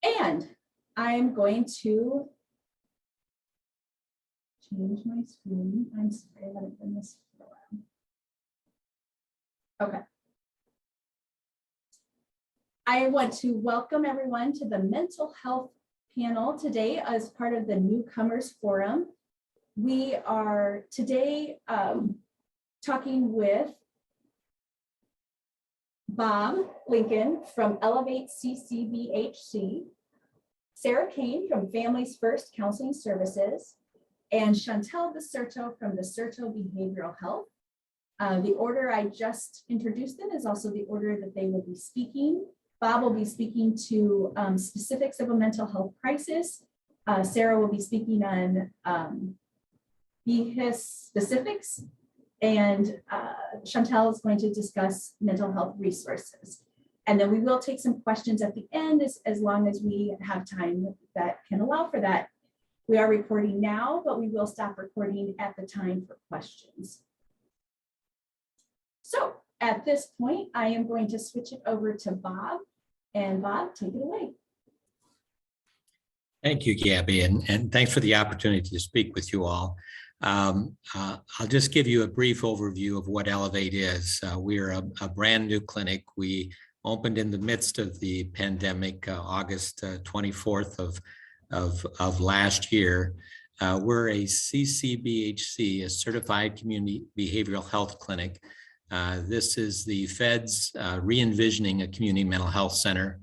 And I'm going to change my screen. I'm sorry, I haven't done this for a while. Okay. I want to welcome everyone to the mental health panel today as part of the Newcomers Forum. We are today talking with Bob Lincoln from Elevate CCBHC, Sarah Cain from Families First Counseling Services, and Shantel Basurto from Basurto Behavioral Health. The order I just introduced them is also the order that they will be speaking. Bob will be speaking to specifics of a mental health crisis. Sarah will be speaking on BHIS specifics, and Shantel is going to discuss mental health resources. And then we will take some questions at the end as long as we have time that can allow for that. We are recording now, but we will stop recording at the time for questions. So at this point, I am going to switch it over to Bob. And Bob, take it away. Thank you, Gabby, and thanks for the opportunity to speak with you all. I'll just give you a brief overview of what Elevate is. We're a brand new clinic. We opened in the midst of the pandemic, August 24th of last year. We're a CCBHC, a Certified Community Behavioral Health Clinic. This is the Fed's re-envisioning a community mental health center.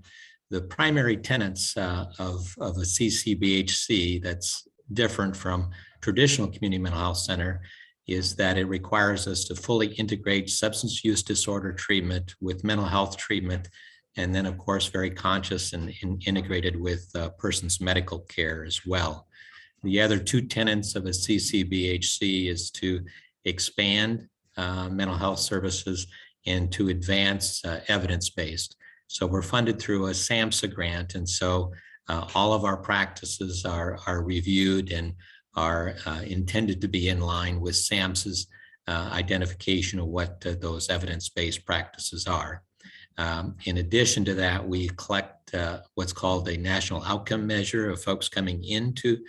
The primary tenets of a CCBHC that's different from traditional community mental health center is that it requires us to fully integrate substance use disorder treatment with mental health treatment, and then of course very conscious and integrated with a person's medical care as well. The other two tenets of a CCBHC is to expand mental health services and to advance evidence-based. So we're funded through a SAMHSA grant, and so all of our practices are reviewed and are intended to be in line with SAMHSA's identification of what those evidence-based practices are. In addition to that, we collect what's called a national outcome measure of folks coming into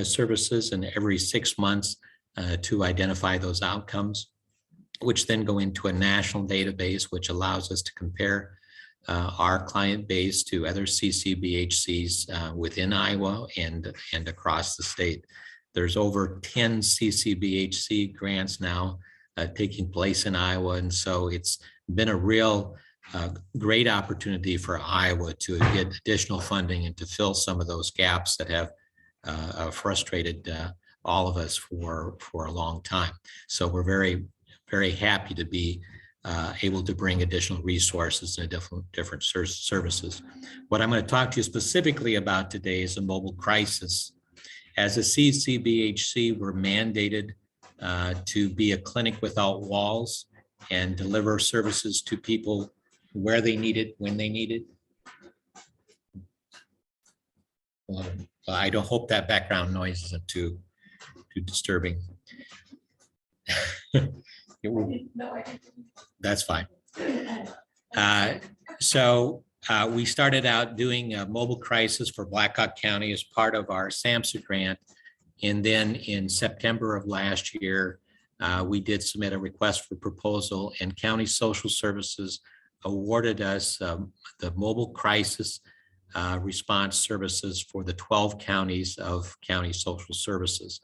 services, and every 6 months to identify those outcomes, which then go into a national database, which allows us to compare our client base to other CCBHCs within Iowa and across the state. There's over 10 CCBHC grants now taking place in Iowa, and so it's been a real great opportunity for Iowa to get additional funding and to fill some of those gaps that have frustrated all of us for a long time. So we're very, very happy to be able to bring additional resources and different services. What I'm going to talk to you specifically about today is a mobile crisis. As a CCBHC, we're mandated to be a clinic without walls and deliver services to people where they need it, when they need it. I don't hope that background noise isn't too disturbing. That's fine. So we started out doing a mobile crisis for Blackhawk County as part of our SAMHSA grant. And then in September of last year, we did submit a request for proposal, and County Social Services awarded us the mobile crisis response services for the 12 counties of County Social Services.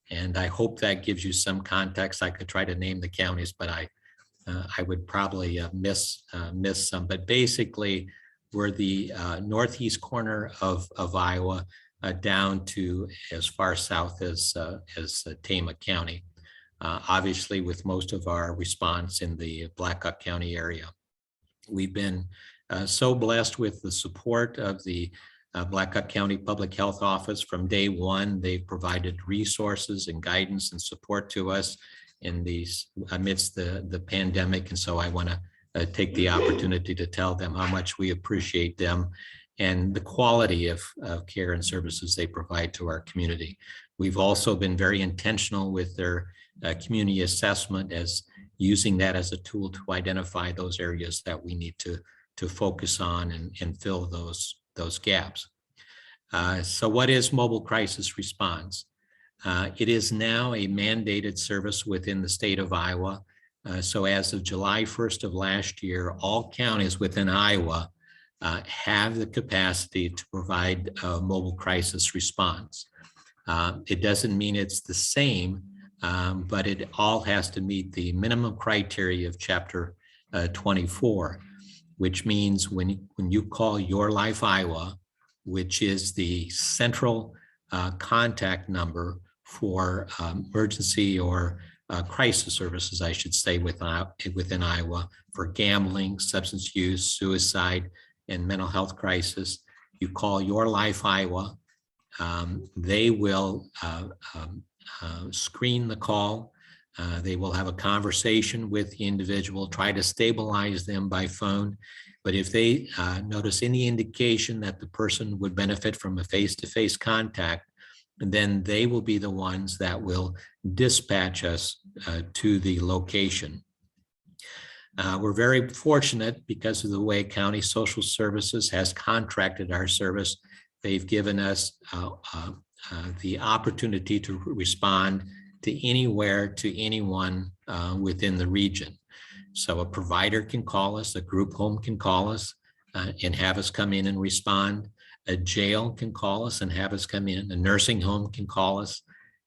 And I hope that gives you some context. I could try to name the counties, but I would probably miss some. But basically, we're the northeast corner of Iowa, down to as far south as Tama County. Obviously, with most of our response in the Blackhawk County area. We've been so blessed with the support of the Blackhawk County Public Health Office from day one. They've provided resources and guidance and support to us in these amidst the pandemic. And so I want to take the opportunity to tell them how much we appreciate them and the quality of care and services they provide to our community. We've also been very intentional with their community assessment, as using that as a tool to identify those areas that we need to focus on and fill those gaps. So what is mobile crisis response? It is now a mandated service within the state of Iowa. So as of July 1st of last year, all counties within Iowa have the capacity to provide mobile crisis response. It doesn't mean it's the same, but it all has to meet the minimum criteria of Chapter 24, which means when you call Your Life Iowa, which is the central contact number for emergency or crisis services, I should say, within Iowa, for gambling, substance use, suicide, and mental health crisis. You call Your Life Iowa, they will screen the call. They will have a conversation with the individual, try to stabilize them by phone. But if they notice any indication that the person would benefit from a face-to-face contact, then they will be the ones that will dispatch us to the location. We're very fortunate because of the way County Social Services has contracted our service. They've given us the opportunity to respond to anywhere, to anyone within the region. So a provider can call us, a group home can call us and have us come in and respond. A jail can call us and have us come in. A nursing home can call us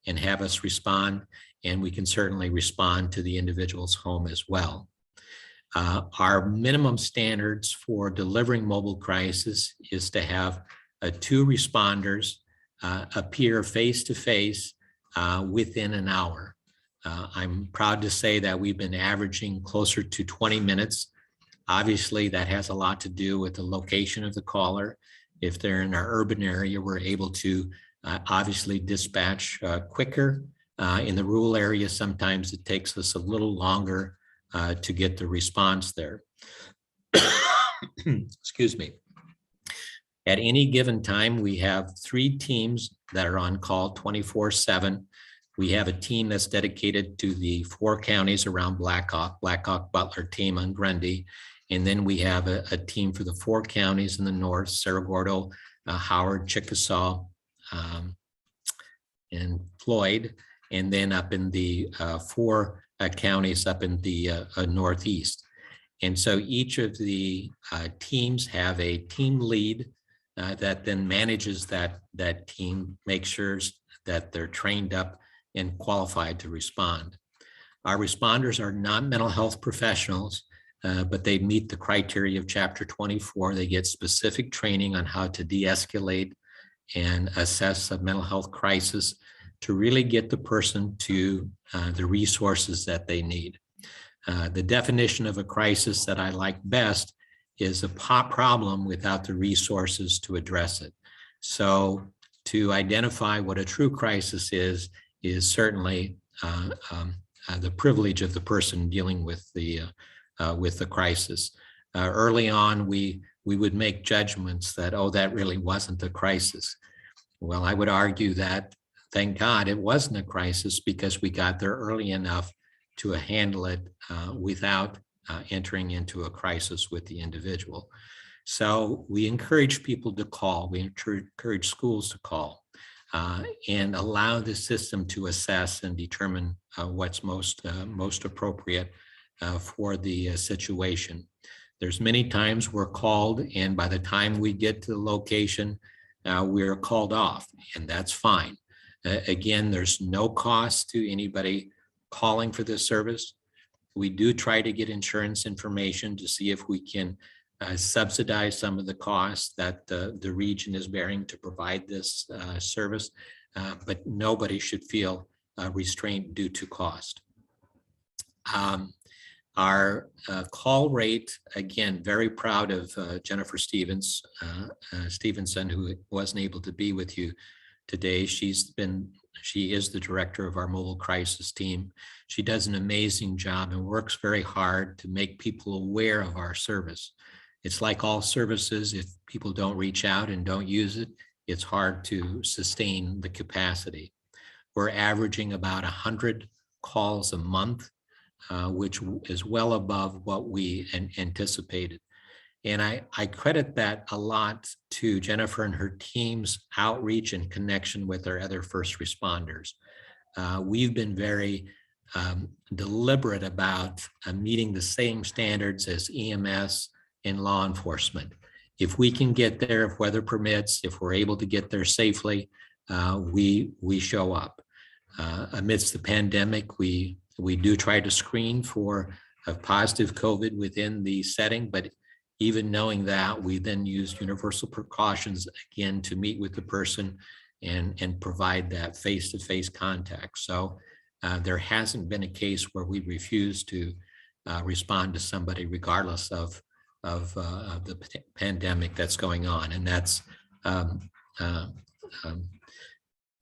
and have us respond. And we can certainly respond to the individual's home as well. Our minimum standards for delivering mobile crisis is to have 2 responders appear face-to-face within an hour. I'm proud to say that we've been averaging closer to 20 minutes. Obviously, that has a lot to do with the location of the caller. If they're in our urban area, we're able to obviously dispatch quicker. In the rural area, sometimes it takes us a little longer to get the response there. Excuse me. At any given time, we have 3 teams that are on call 24/7. We have a team that's dedicated to the 4 counties around Blackhawk, Butler, Tama, and Grundy. And then we have a team for the 4 counties in the north, Cerro Gordo, Howard, Chickasaw, and Floyd. And then up in the 4 counties up in the northeast. And so each of the teams have a team lead that then manages that team, makes sure that they're trained up and qualified to respond. Our responders are not mental health professionals, but they meet the criteria of Chapter 24. They get specific training on how to de-escalate and assess a mental health crisis to really get the person to the resources that they need. The definition of a crisis that I like best is a problem without the resources to address it. So to identify what a true crisis is certainly the privilege of the person dealing with the crisis. Early on, we would make judgments that, oh, that really wasn't a crisis. Well, I would argue that, thank God, it wasn't a crisis because we got there early enough to handle it without entering into a crisis with the individual. So we encourage people to call. We encourage schools to call and allow the system to assess and determine what's most appropriate for the situation. There's many times we're called, and by the time we get to the location, we're called off, and that's fine. Again, there's no cost to anybody calling for this service. We do try to get insurance information to see if we can subsidize some of the costs that the region is bearing to provide this service, but nobody should feel restraint due to cost. Our call rate, again, very proud of Jennifer Stevenson, who wasn't able to be with you today. She is the director of our mobile crisis team. She does an amazing job and works very hard to make people aware of our service. It's like all services, if people don't reach out and don't use it, it's hard to sustain the capacity. We're averaging about 100 calls a month, which is well above what we anticipated. And I credit that a lot to Jennifer and her team's outreach and connection with our other first responders. We've been very deliberate about meeting the same standards as EMS and law enforcement. If we can get there, if weather permits, if we're able to get there safely, we show up. Amidst the pandemic, we do try to screen for a positive COVID within the setting, but even knowing that, we then use universal precautions again to meet with the person and provide that face-to-face contact. So there hasn't been a case where we refuse to respond to somebody regardless of the pandemic that's going on. And that's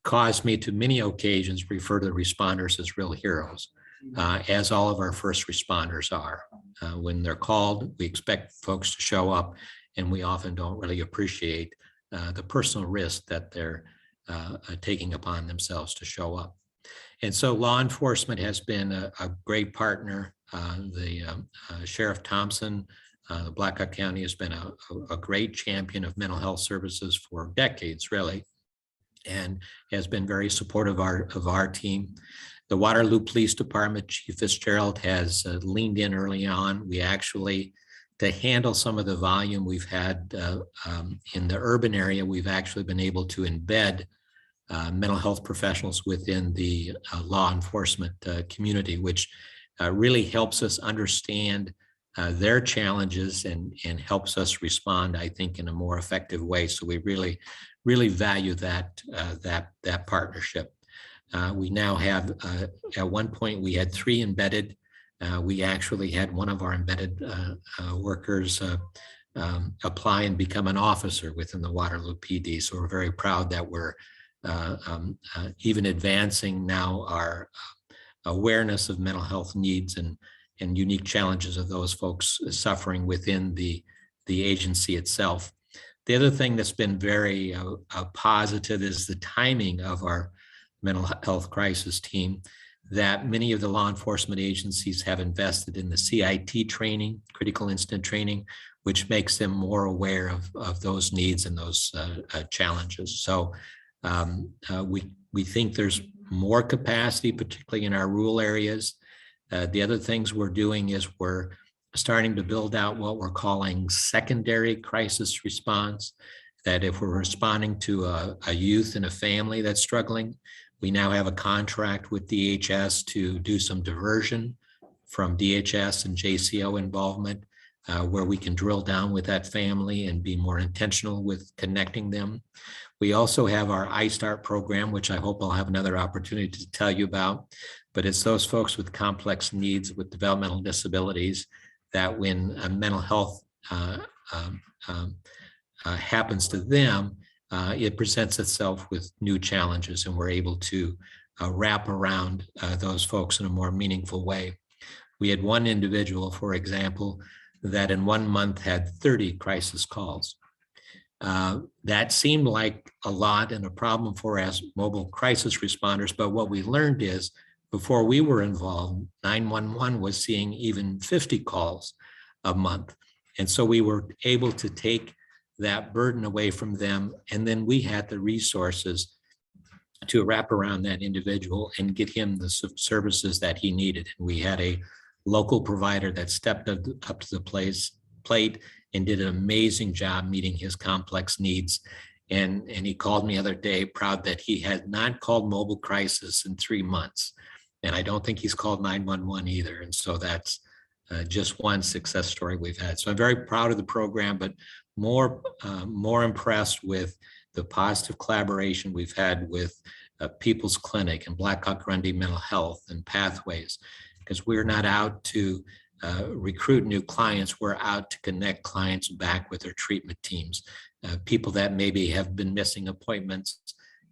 caused me to many occasions refer to the responders as real heroes, as all of our first responders are. When they're called, we expect folks to show up, and we often don't really appreciate the personal risk that they're taking upon themselves to show up. And so law enforcement has been a great partner. Sheriff Thompson, the Blackhawk County has been a great champion of mental health services for decades, really, and has been very supportive of our team. The Waterloo Police Department, Chief Fitzgerald, has leaned in early on. We actually, to handle some of the volume we've had in the urban area, we've actually been able to embed mental health professionals within the law enforcement community, which really helps us understand their challenges and helps us respond, I think, in a more effective way. So we really value that partnership. We now have, at one point we had 3 embedded. We actually had one of our embedded workers apply and become an officer within the Waterloo PD. So we're very proud that we're even advancing now our awareness of mental health needs and unique challenges of those folks suffering within the agency itself. The other thing that's been very positive is the timing of our mental health crisis team, that many of the law enforcement agencies have invested in the CIT training, critical incident training, which makes them more aware of those needs and those challenges. So we think there's more capacity, particularly in our rural areas. The other things we're doing is we're starting to build out what we're calling secondary crisis response, that if we're responding to a youth and a family that's struggling, we now have a contract with DHS to do some diversion from DHS and JCO involvement, where we can drill down with that family and be more intentional with connecting them. We also have our iStart program, which I hope I'll have another opportunity to tell you about, but it's those folks with complex needs, with developmental disabilities, that when a mental health happens to them, it presents itself with new challenges, and we're able to wrap around those folks in a more meaningful way. We had one individual, for example, that in 1 month had 30 crisis calls. That seemed like a lot and a problem for us mobile crisis responders, but what we learned is before we were involved, 911 was seeing even 50 calls a month. And so we were able to take that burden away from them. And then we had the resources to wrap around that individual and get him the services that he needed. And we had a local provider that stepped up to the plate and did an amazing job meeting his complex needs. And he called me the other day, proud that he had not called mobile crisis in 3 months. And I don't think he's called 911 either. And so that's just one success story we've had. So I'm very proud of the program, but more impressed with the positive collaboration we've had with People's Clinic and Blackhawk Grundy Mental Health and Pathways, because we're not out to recruit new clients. We're out to connect clients back with their treatment teams, people that maybe have been missing appointments,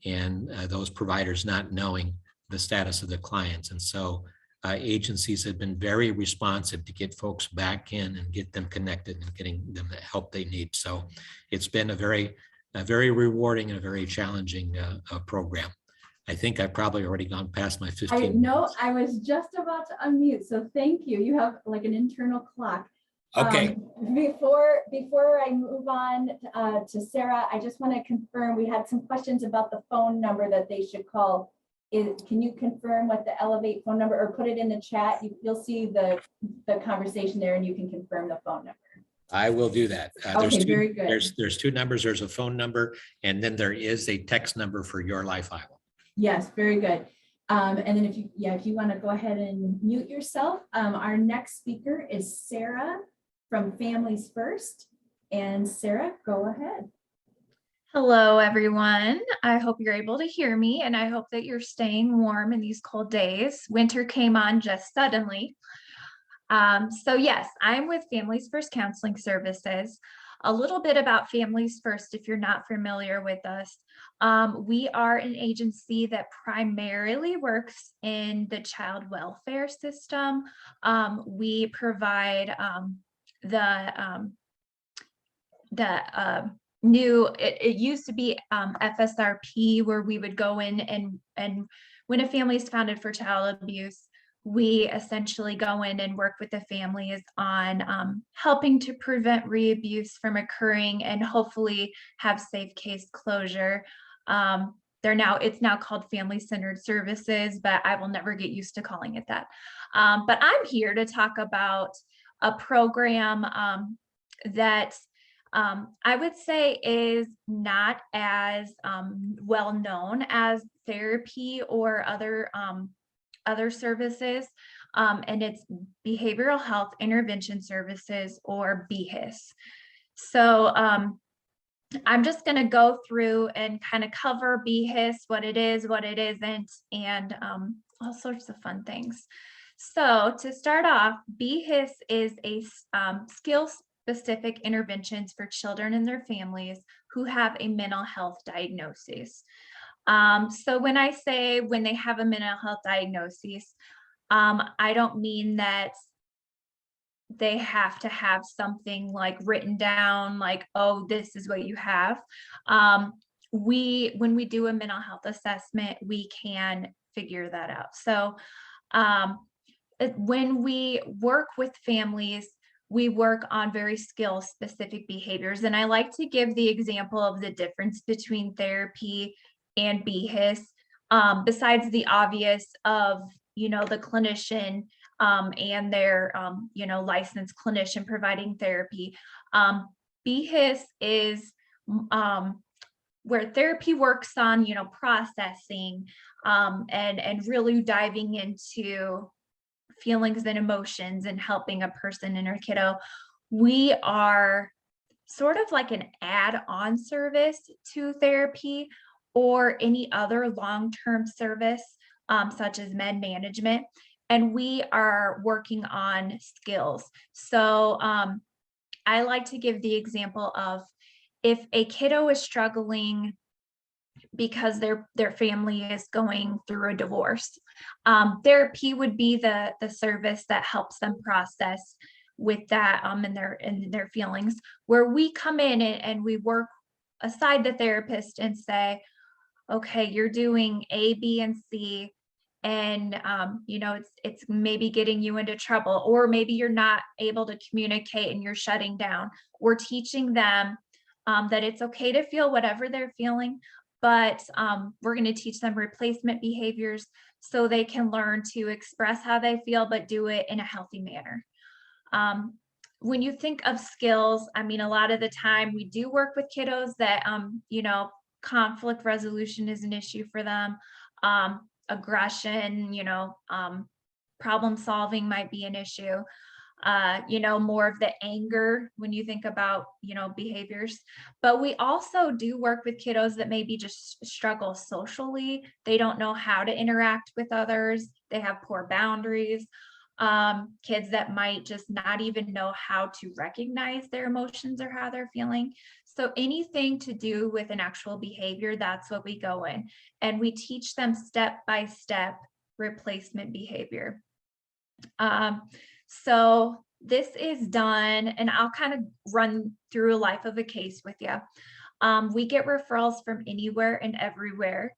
and those providers not knowing the status of the clients. And so agencies have been very responsive to get folks back in and get them connected and getting them the help they need. So it's been a very rewarding and a very challenging program. I think I've probably already gone past my 15 minutes. No, I was just about to unmute, so thank you. You have like an internal clock. Okay, Before I move on to Sarah, I just want to confirm, we had some questions about the phone number that they should call. Can you confirm what the Elevate phone number, or put it in the chat? You'll see the conversation there, and you can confirm the phone number. I will do that. Okay, very good. There's two numbers. There's a phone number, and then there is a text number for Your Life Iowa. Yes, very good. And then if you want to go ahead and mute yourself, our next speaker is Sarah from Families First. And Sarah, go ahead. Hello, everyone. I hope you're able to hear me, and I hope that you're staying warm in these cold days. Winter came on just suddenly. So yes, I'm with Families First Counseling Services. A little bit about Families First, if you're not familiar with us. We are an agency that primarily works in the child welfare system. We provide it used to be FSRP, where we would go in and when a family is founded for child abuse, we essentially go in and work with the families on helping to prevent re-abuse from occurring and hopefully have safe case closure. It's now called family-centered services, but I will never get used to calling it that. But I'm here to talk about a program that I would say is not as well known as therapy or other services, and it's Behavioral Health Intervention Services, or BHIS. So I'm just going to go through and kind of cover BHIS, what it is, what it isn't, and all sorts of fun things. So to start off, BHIS is a skill-specific interventions for children and their families who have a mental health diagnosis. So when I say when they have a mental health diagnosis, I don't mean that they have to have something like written down, like, oh, this is what you have. When we do a mental health assessment, we can figure that out. So when we work with families, we work on very skill-specific behaviors. And I like to give the example of the difference between therapy and BHIS, besides the obvious of, the clinician and their, licensed clinician providing therapy. BHIS is where therapy works on, processing and really diving into feelings and emotions and helping a person and her kiddo. We are sort of like an add-on service to therapy or any other long-term service, such as med management. And we are working on skills. So I like to give the example of if a kiddo is struggling because their family is going through a divorce, therapy would be the service that helps them process with that and their feelings, where we come in and we work aside the therapist and say, okay, you're doing A, B, and C, and it's maybe getting you into trouble, or maybe you're not able to communicate and you're shutting down. We're teaching them that it's okay to feel whatever they're feeling, but we're going to teach them replacement behaviors so they can learn to express how they feel, but do it in a healthy manner. When you think of skills, I mean, a lot of the time we do work with kiddos that, conflict resolution is an issue for them. Aggression, problem solving might be an issue. More of the anger when you think about, behaviors. But we also do work with kiddos that maybe just struggle socially. They don't know how to interact with others. They have poor boundaries. Kids that might just not even know how to recognize their emotions or how they're feeling. So anything to do with an actual behavior, that's what we go in. And we teach them step-by-step replacement behavior. So this is done, and I'll kind of run through a life of a case with you. We get referrals from anywhere and everywhere.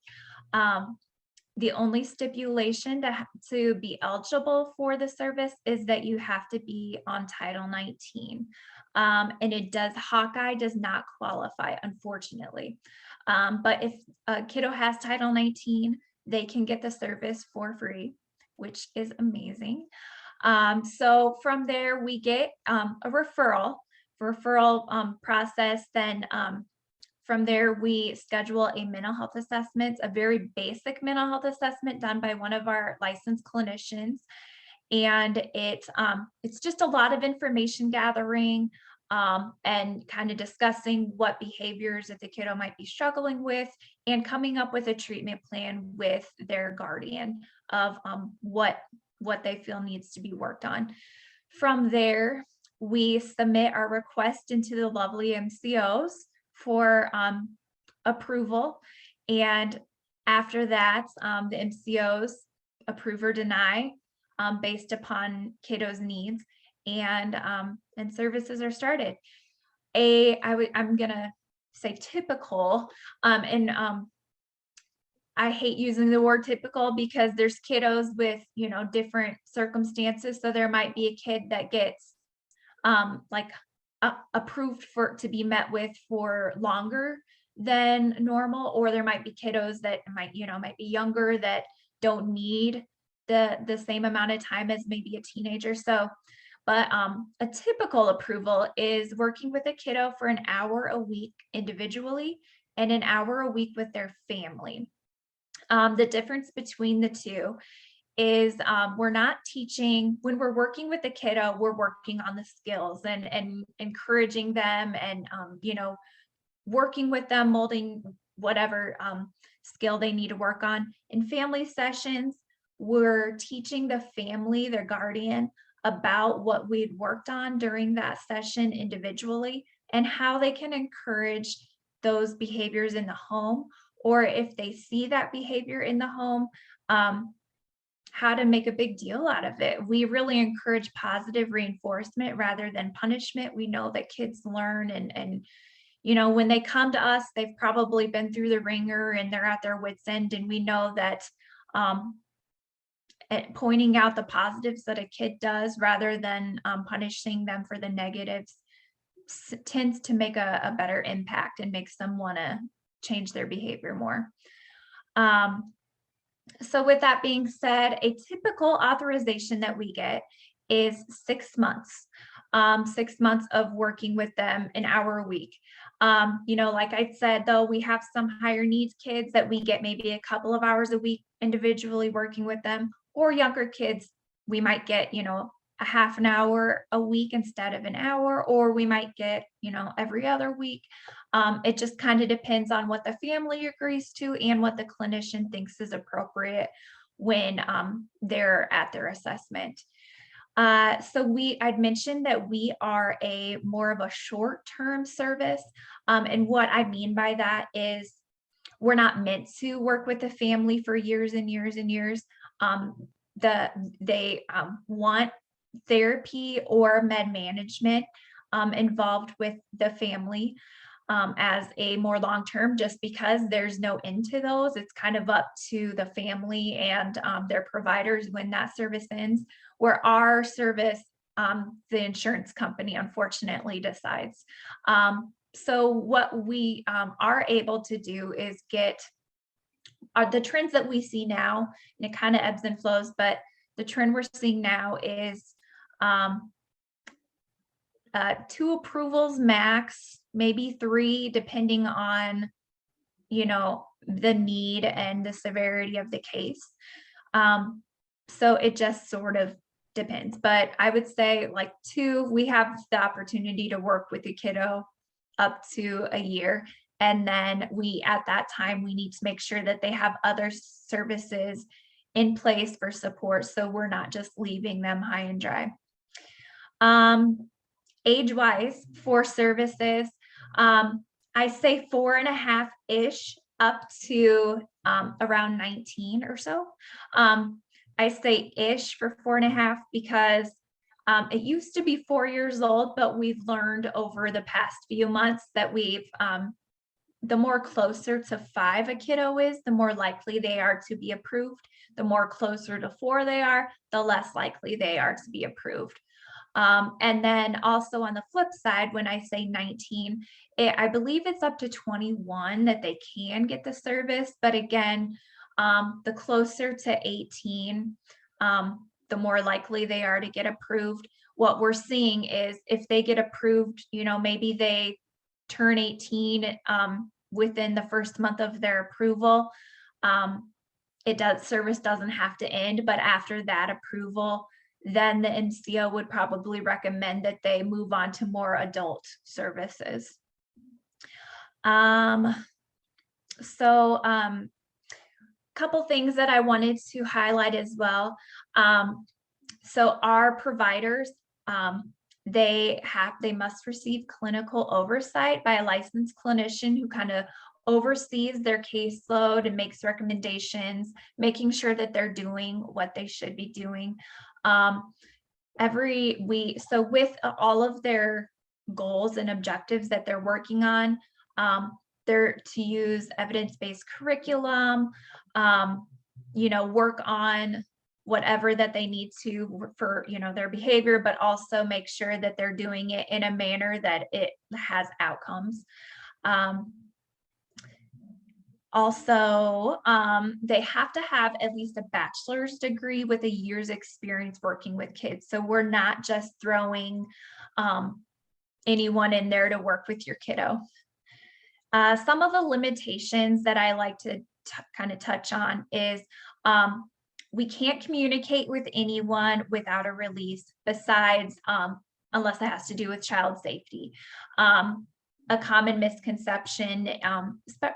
The only stipulation to be eligible for the service is that you have to be on Title 19. And Hawkeye does not qualify, unfortunately. But if a kiddo has Title 19, they can get the service for free, which is amazing. So from there, we get a referral process. Then from there, we schedule a mental health assessment, a very basic mental health assessment done by one of our licensed clinicians. And it's just a lot of information gathering and kind of discussing what behaviors that the kiddo might be struggling with, and coming up with a treatment plan with their guardian of what they feel needs to be worked on. From there, we submit our request into the lovely MCOs for approval. And after that, the MCOs approve or deny based upon kiddos' needs, and services are started. I'm gonna say typical, and I hate using the word typical because there's kiddos with, different circumstances. So there might be a kid that gets approved to be met with for longer than normal, or there might be kiddos that might be younger that don't need the same amount of time as maybe a teenager. So, but a typical approval is working with a kiddo for an hour a week individually and an hour a week with their family. The difference between the two is we're not teaching, when we're working with the kiddo, we're working on the skills and encouraging them, and working with them, molding whatever skill they need to work on. In family sessions, we're teaching the family, their guardian, about what we'd worked on during that session individually, and how they can encourage those behaviors in the home, or if they see that behavior in the home, how to make a big deal out of it. We really encourage positive reinforcement rather than punishment. We know that kids learn, and when they come to us, they've probably been through the ringer and they're at their wits' end. And we know that pointing out the positives that a kid does rather than punishing them for the negatives tends to make a better impact and makes them want to change their behavior more. So with that being said, a typical authorization that we get is 6 months. 6 months of working with them an hour a week. Like I said, though, we have some higher needs kids that we get maybe a couple of hours a week individually working with them, or younger kids, we might get, a half an hour a week instead of an hour, or we might get, every other week. It just kind of depends on what the family agrees to and what the clinician thinks is appropriate when they're at their assessment. So I'd mentioned that we are more of a short-term service. And what I mean by that is we're not meant to work with the family for years and years and years. They want therapy or med management involved with the family as a more long-term, just because there's no end to those. It's kind of up to the family and their providers when that service ends, where our service, the insurance company unfortunately decides. So what we are able to do is get the trends that we see now, and it kind of ebbs and flows, but the trend we're seeing now is 2 approvals max, maybe 3, depending on, the need and the severity of the case. So it just sort of depends, but I would say like 2, we have the opportunity to work with the kiddo up to a year. And then at that time, we need to make sure that they have other services in place for support, so we're not just leaving them high and dry. Age-wise for services, I say 4.5-ish up to around 19 or so. I say ish for 4.5 because it used to be 4 years old, but we've learned over the past few months that we've the more closer to 5 a kiddo is, the more likely they are to be approved. The more closer to 4 they are, the less likely they are to be approved. And then also on the flip side, when I say 19, I believe it's up to 21 that they can get the service. But again, the closer to 18, the more likely they are to get approved. What we're seeing is if they get approved, maybe they turn 18 within the first month of their approval. Service doesn't have to end, but after that approval, then the NCO would probably recommend that they move on to more adult services. Couple things that I wanted to highlight as well. So our providers, they must receive clinical oversight by a licensed clinician who kind of oversees their caseload and makes recommendations, making sure that they're doing what they should be doing. So with all of their goals and objectives that they're working on, they're to use evidence-based curriculum, work on whatever that they need to for their behavior, but also make sure that they're doing it in a manner that it has outcomes. Also, they have to have at least a bachelor's degree with a year's experience working with kids. So we're not just throwing anyone in there to work with your kiddo. Some of the limitations that I like to kind of touch on is we can't communicate with anyone without a release besides, unless it has to do with child safety. A common misconception,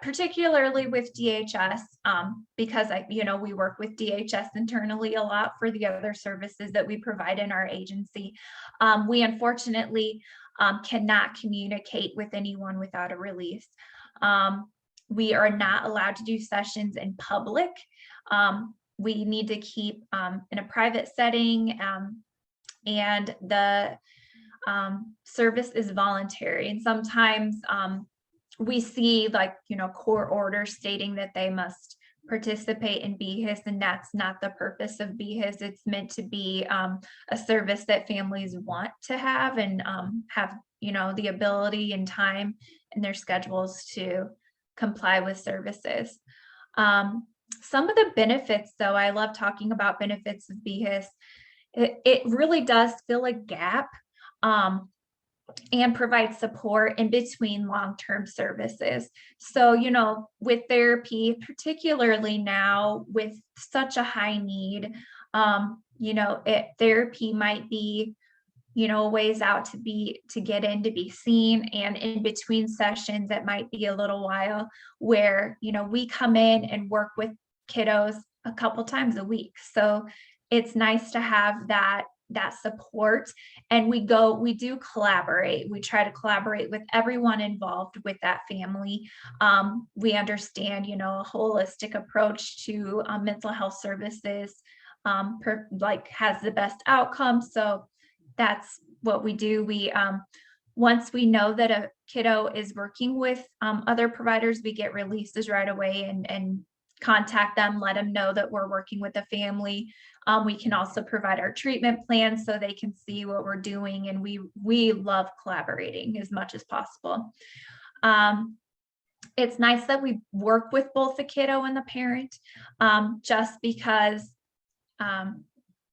particularly with DHS, because we work with DHS internally a lot for the other services that we provide in our agency. We unfortunately cannot communicate with anyone without a release. We are not allowed to do sessions in public. We need to keep in a private setting, and the service is voluntary. And sometimes we see court orders stating that they must participate in BHIS, and that's not the purpose of BHIS. It's meant to be a service that families want to have and have the ability and time in their schedules to comply with services. Some of the benefits, though, I love talking about benefits of BHIS. It really does fill a gap and provide support in between long-term services. So, with therapy, particularly now with such a high need, therapy might be, a ways out to get in to be seen. And in between sessions, it might be a little while where, we come in and work with kiddos a couple times a week. So it's nice to have that support, and we do collaborate. We try to collaborate with everyone involved with that family. We understand, a holistic approach to mental health services has the best outcome. So that's what we do. We once we know that a kiddo is working with other providers, we get releases right away and contact them, let them know that we're working with the family. We can also provide our treatment plans so they can see what we're doing, and we love collaborating as much as possible. It's nice that we work with both the kiddo and the parent, just because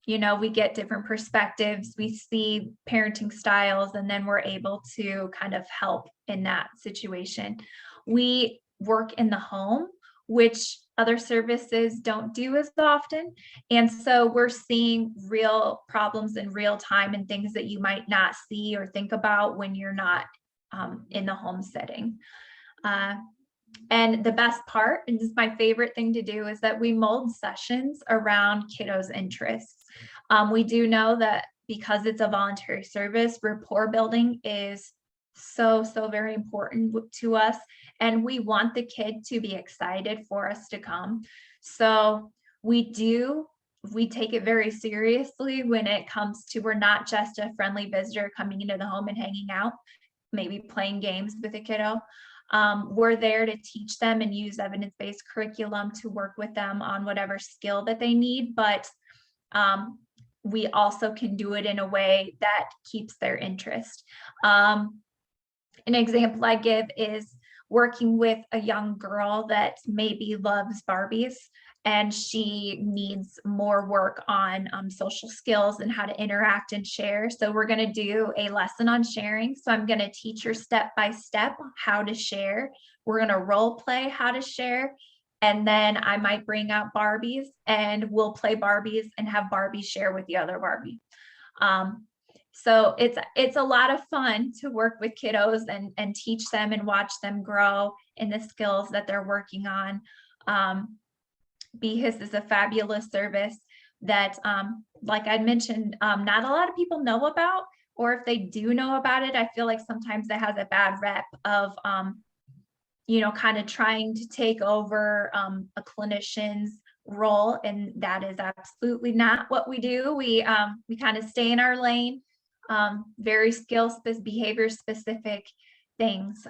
we get different perspectives, we see parenting styles, and then we're able to kind of help in that situation. We work in the home, which other services don't do as often. And so we're seeing real problems in real time and things that you might not see or think about when you're not in the home setting. And the best part, and this is my favorite thing to do, is that we mold sessions around kiddos' interests. We do know that because it's a voluntary service, rapport building is so very important to us, and we want the kid to be excited for us to come. So we take it very seriously when it comes to, we're not just a friendly visitor coming into the home and hanging out, maybe playing games with a kiddo. We're there to teach them and use evidence-based curriculum to work with them on whatever skill that they need, but we also can do it in a way that keeps their interest. An example I give is working with a young girl that maybe loves Barbies and she needs more work on social skills and how to interact and share. So we're going to do a lesson on sharing. So I'm going to teach her step by step how to share. We're going to role play how to share. And then I might bring out Barbies and we'll play Barbies and have Barbie share with the other Barbie. So it's a lot of fun to work with kiddos and teach them and watch them grow in the skills that they're working on. BHIS is a fabulous service that, like I mentioned, not a lot of people know about, or if they do know about it, I feel like sometimes it has a bad rep of, kind of trying to take over a clinician's role, and that is absolutely not what we do. We kind of stay in our lane, very behavior specific things.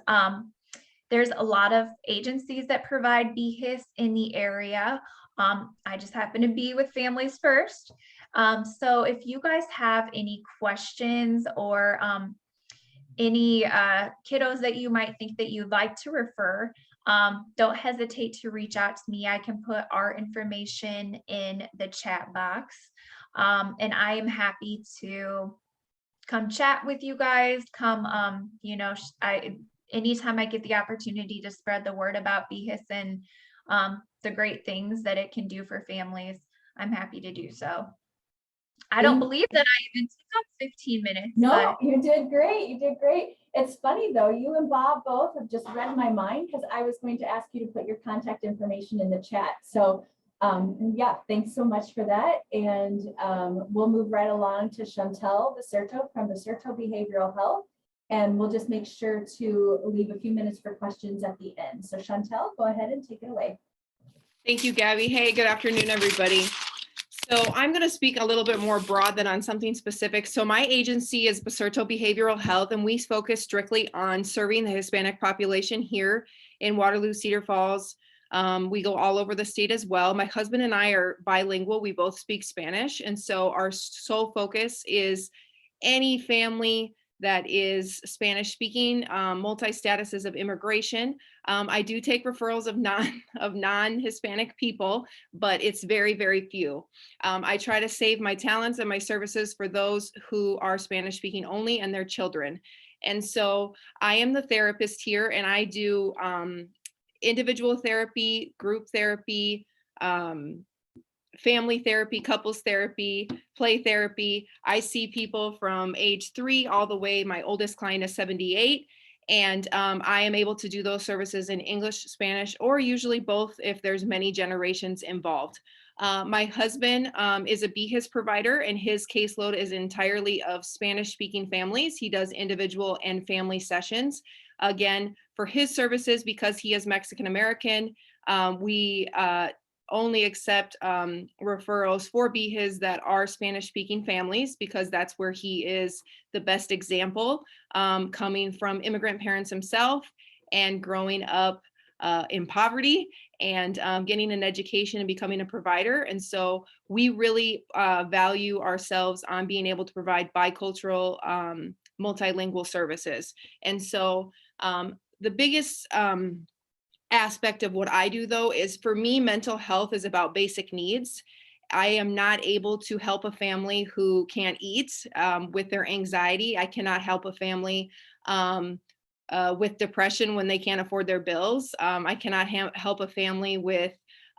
There's a lot of agencies that provide BHIS in the area. I just happen to be with Families First. So if you guys have any questions or any kiddos that you might think that you'd like to refer, don't hesitate to reach out to me. I can put our information in the chat box. And I am happy to come chat with you guys. Anytime I get the opportunity to spread the word about BHIS and the great things that it can do for families, I'm happy to do so. I don't believe that I even took up 15 minutes. No, you did great. You did great. It's funny though, you and Bob both have just read my mind because I was going to ask you to put your contact information in the chat. So yeah, thanks so much for that. And we'll move right along to Shantel Basurto from Basurto Behavioral Health. And we'll just make sure to leave a few minutes for questions at the end. So Shantel, go ahead and take it away. Thank you, Gabby. Hey, good afternoon, everybody. So I'm going to speak a little bit more broad than on something specific. So my agency is Basurto Behavioral Health, and we focus strictly on serving the Hispanic population here in Waterloo, Cedar Falls. We go all over the state as well. My husband and I are bilingual. We both speak Spanish. And so our sole focus is any family that is Spanish speaking, multi-statuses of immigration. I do take referrals of non-Hispanic people, but it's very, very few. I try to save my talents and my services for those who are Spanish speaking only and their children. And so I am the therapist here, and I do individual therapy, group therapy, family therapy, couples therapy, play therapy. I see people from age 3 all the way, my oldest client is 78. And I am able to do those services in English, Spanish, or usually both if there's many generations involved. My husband is a BHIS provider, and his caseload is entirely of Spanish speaking families. He does individual and family sessions. Again, for his services, because he is Mexican American, we only accept referrals for BHIS that are Spanish speaking families, because that's where he is the best example, coming from immigrant parents himself and growing up in poverty and getting an education and becoming a provider. And so we really value ourselves on being able to provide bicultural, multilingual services. And so the biggest aspect of what I do, though, is for me, mental health is about basic needs. I am not able to help a family who can't eat with their anxiety. I cannot help a family with depression when they can't afford their bills. I cannot help a family with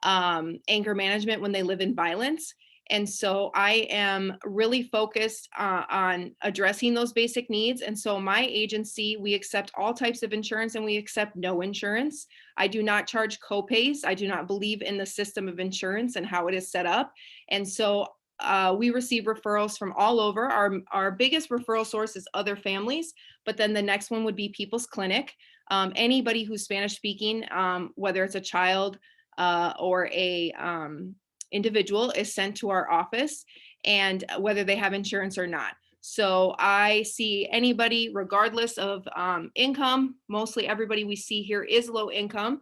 anger management when they live in violence. And so I am really focused on addressing those basic needs. And so my agency, we accept all types of insurance and we accept no insurance. I do not charge copays. I do not believe in the system of insurance and how it is set up. And so we receive referrals from all over. Our biggest referral source is other families, but then the next one would be People's Clinic. Anybody who's Spanish speaking, whether it's a child or a individual, is sent to our office, and whether they have insurance or not. So I see anybody regardless of income. Mostly everybody we see here is low income.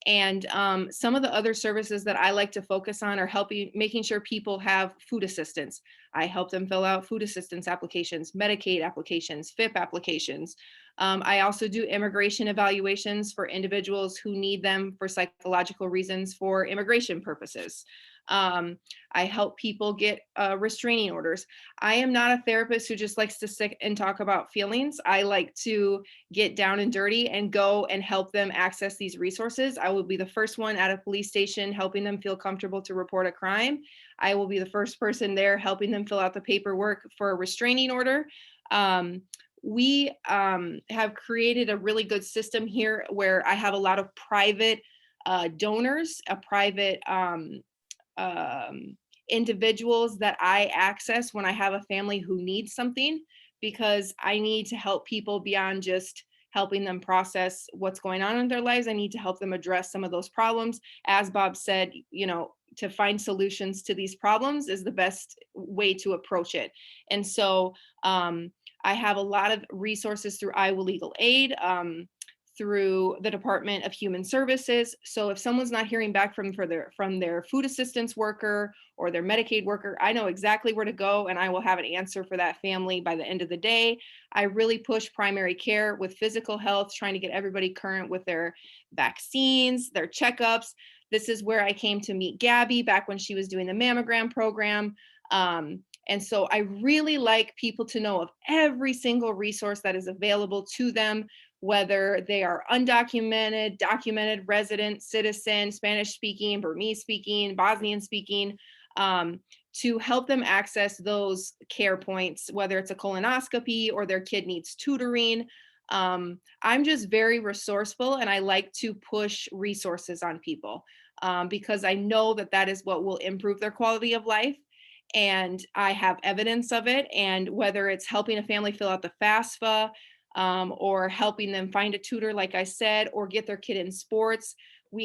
And some of the other services that I like to focus on are making sure people have food assistance. I help them fill out food assistance applications, Medicaid applications, FIP applications. I also do immigration evaluations for individuals who need them for psychological reasons for immigration purposes. I help people get restraining orders. I am not a therapist who just likes to sit and talk about feelings. I like to get down and dirty and go and help them access these resources. I will be the first one at a police station helping them feel comfortable to report a crime. I will be the first person there helping them fill out the paperwork for a restraining order. We have created a really good system here where I have a lot of private donors, private individuals that I access when I have a family who needs something, because I need to help people beyond just helping them process what's going on in their lives. I need to help them address some of those problems. As Bob said, to find solutions to these problems is the best way to approach it. And so I have a lot of resources through Iowa Legal Aid, through the Department of Human Services. So if someone's not hearing back from their food assistance worker or their Medicaid worker, I know exactly where to go, and I will have an answer for that family by the end of the day. I really push primary care with physical health, trying to get everybody current with their vaccines, their checkups. This is where I came to meet Gabby back when she was doing the mammogram program. And so I really like people to know of every single resource that is available to them, whether they are undocumented, documented, resident, citizen, Spanish speaking, Burmese speaking, Bosnian speaking, to help them access those care points, whether it's a colonoscopy or their kid needs tutoring. I'm just very resourceful, and I like to push resources on people because I know that that is what will improve their quality of life. And I have evidence of it. And whether it's helping a family fill out the FAFSA, or helping them find a tutor, like I said, or get their kid in sports.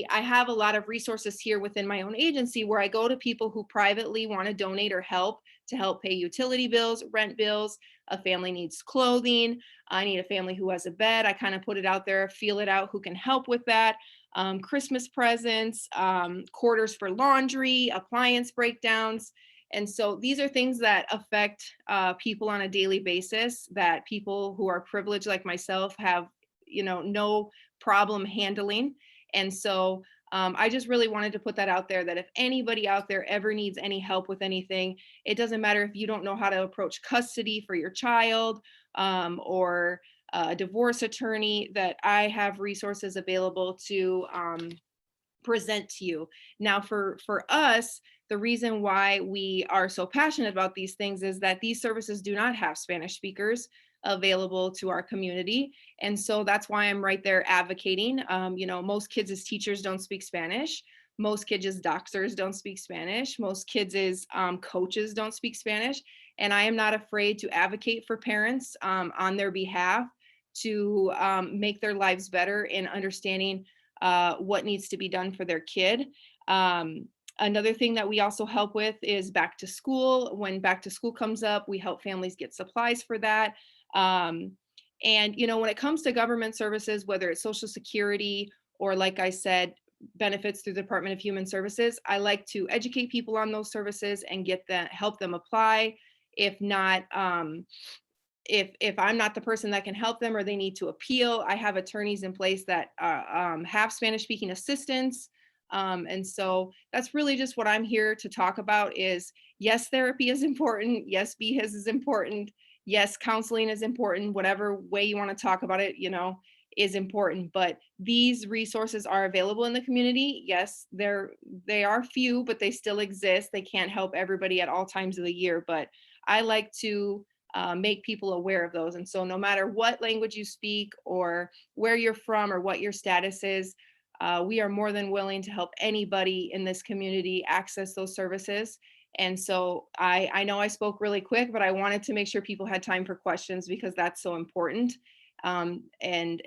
I have a lot of resources here within my own agency where I go to people who privately want to donate or help to help pay utility bills, rent bills. A family needs clothing. I need a family who has a bed. I kind of put it out there, feel it out, who can help with that. Christmas presents, quarters for laundry, appliance breakdowns. And so these are things that affect people on a daily basis that people who are privileged like myself have, no problem handling. And so I just really wanted to put that out there, that if anybody out there ever needs any help with anything, it doesn't matter if you don't know how to approach custody for your child or a divorce attorney, that I have resources available to present to you. Now, for us, the reason why we are so passionate about these things is that these services do not have Spanish speakers available to our community. And so that's why I'm right there advocating. Most kids as teachers don't speak Spanish. Most kids as doctors don't speak Spanish. Most kids as coaches don't speak Spanish. And I am not afraid to advocate for parents on their behalf to make their lives better in understanding what needs to be done for their kid. Another thing that we also help with is back to school. When back to school comes up, we help families get supplies for that. And, when it comes to government services, whether it's Social Security or, like I said, benefits through the Department of Human Services, I like to educate people on those services and help them apply. If not, if I'm not the person that can help them or they need to appeal, I have attorneys in place that have Spanish speaking assistants. And so that's really just what I'm here to talk about is, yes, therapy is important. Yes, BHIS is important. Yes, counseling is important. Whatever way you want to talk about it, is important. But these resources are available in the community. Yes, they are few, but they still exist. They can't help everybody at all times of the year. But I like to make people aware of those. And so no matter what language you speak or where you're from or what your status is, we are more than willing to help anybody in this community access those services. And so I know I spoke really quick, but I wanted to make sure people had time for questions because that's so important. And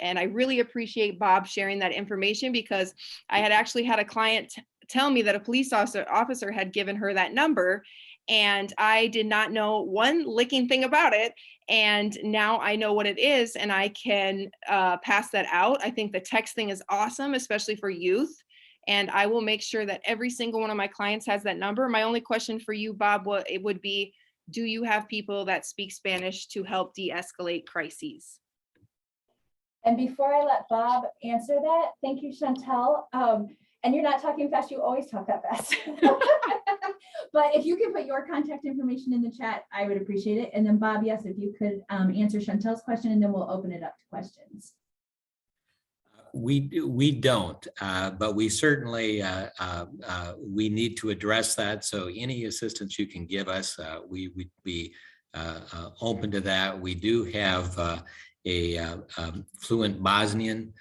I really appreciate Bob sharing that information, because I had actually had a client tell me that a police officer had given her that number. and I did not know one licking thing about it. And now I know what it is, and I can pass that out. I think the texting is awesome, especially for youth. And I will make sure that every single one of my clients has that number. My only question for you, Bob, it would be, do you have people that speak Spanish to help de-escalate crises? And before I let Bob answer that, thank you, Shantel. And you're not talking fast, you always talk that fast. But if you can put your contact information in the chat, I would appreciate it. And then Bob, yes, if you could answer Shantel's question, and then we'll open it up to questions. We don't, but we certainly, we need to address that. So any assistance you can give us, we would be open to that. We do have a fluent Bosnian